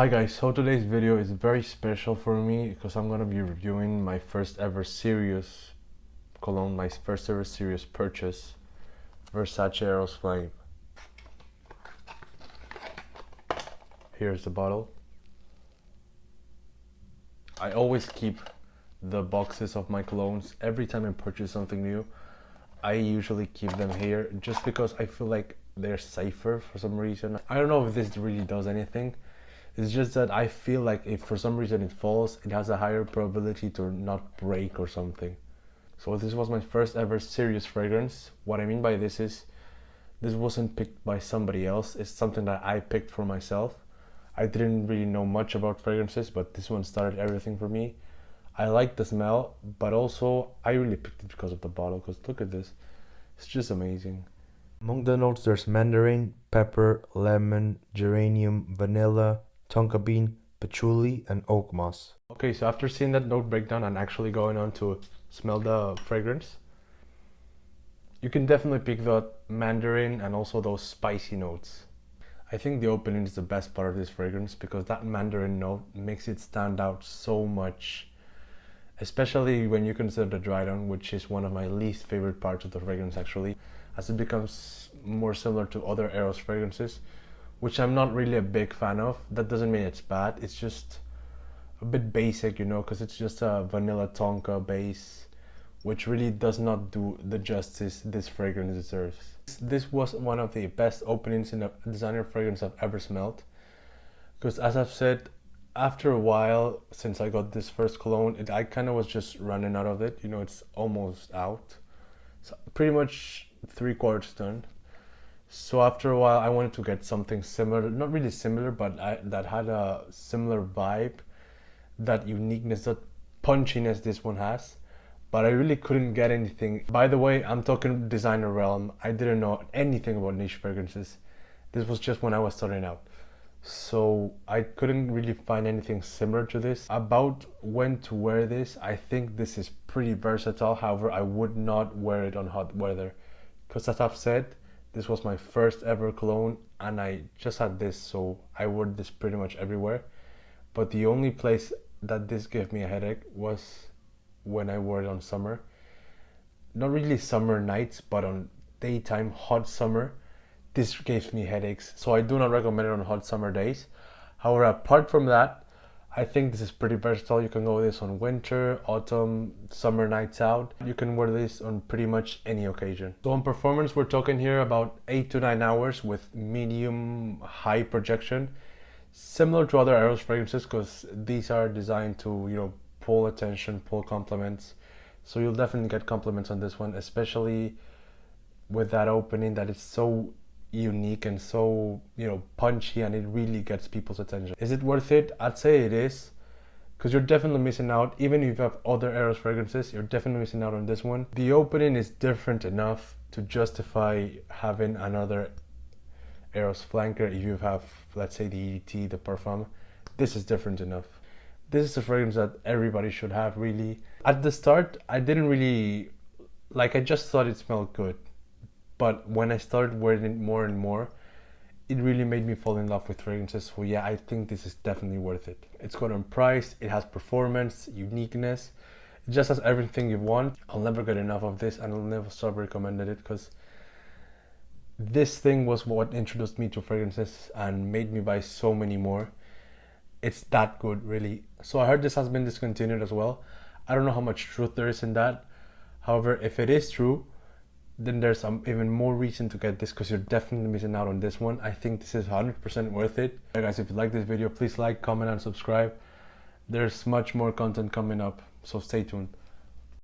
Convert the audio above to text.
Hi guys, so today's video is very special for me because I'm gonna be reviewing my first ever serious cologne, my first ever serious purchase, Versace Eros Flame. Here's the bottle. I always keep the boxes of my colognes. Every time I purchase something new, I usually keep them here just because I feel like they're safer for some reason. I don't know if this really does anything. It's just that I feel like if for some reason it falls, it has a higher probability to not break or something. So this was my first ever serious fragrance. What I mean by this is, this wasn't picked by somebody else. It's something that I picked for myself. I didn't really know much about fragrances, but this one started everything for me. I like the smell, but also I really picked it because of the bottle, because look at this. It's just amazing. Among the notes there's mandarin, pepper, lemon, geranium, vanilla, tonka bean, patchouli, and oak moss. Okay, so after seeing that note breakdown and actually going on to smell the fragrance, you can definitely pick the mandarin and also those spicy notes. I think the opening is the best part of this fragrance because that mandarin note makes it stand out so much, especially when you consider the dry down, which is one of my least favorite parts of the fragrance actually, as it becomes more similar to other Eros fragrances, which I'm not really a big fan of. That doesn't mean it's bad, it's just a bit basic, you know, because it's just a vanilla tonka base, which really does not do the justice this fragrance deserves. This was one of the best openings in a designer fragrance I've ever smelled, because as I've said, after a while since I got this first cologne, I kind of was just running out of it, you know, it's almost out. So pretty much 3/4 done. So after a while I wanted to get something similar, not really similar, but that had a similar vibe, that uniqueness, that punchiness this one has, but I really couldn't get anything. By the way, I'm talking designer realm. I didn't know anything about niche fragrances. This was just when I was starting out. So I couldn't really find anything similar to this. About when to wear this, I think this is pretty versatile. However, I would not wear it on hot weather because, as I've said, this was my first ever cologne and I just had this, so I wore this pretty much everywhere. But the only place that this gave me a headache was when I wore it on summer. Not really summer nights, but on daytime, hot summer, this gave me headaches. So I do not recommend it on hot summer days. However, apart from that, I think this is pretty versatile. You can go with this on winter, autumn, summer nights out. You can wear this on pretty much any occasion. So on performance, we're talking here about 8 to 9 hours with medium high projection. Similar to other Eros fragrances, because these are designed to, you know, pull attention, pull compliments. So you'll definitely get compliments on this one, especially with that opening that is so unique and so, you know, punchy, and it really gets people's attention. Is it worth it? I'd say it is, because you're definitely missing out. Even if you have other Eros fragrances, you're definitely missing out on this one. The opening is different enough to justify having another Eros flanker. If you have, let's say, the EDT, the Parfum, this is different enough. This is a fragrance that everybody should have, really. At the start, I didn't really like, I just thought it smelled good. But when I started wearing it more and more, it really made me fall in love with fragrances. So yeah, I think this is definitely worth it. It's good on price, it has performance, uniqueness. It just has everything you want. I'll never get enough of this and I'll never stop recommending it, because this thing was what introduced me to fragrances and made me buy so many more. It's that good, really. So I heard this has been discontinued as well. I don't know how much truth there is in that. However, if it is true, then there's even more reason to get this, because you're definitely missing out on this one. I think this is 100% worth it. Hey guys, if you like this video, please like, comment, and subscribe. There's much more content coming up, so stay tuned.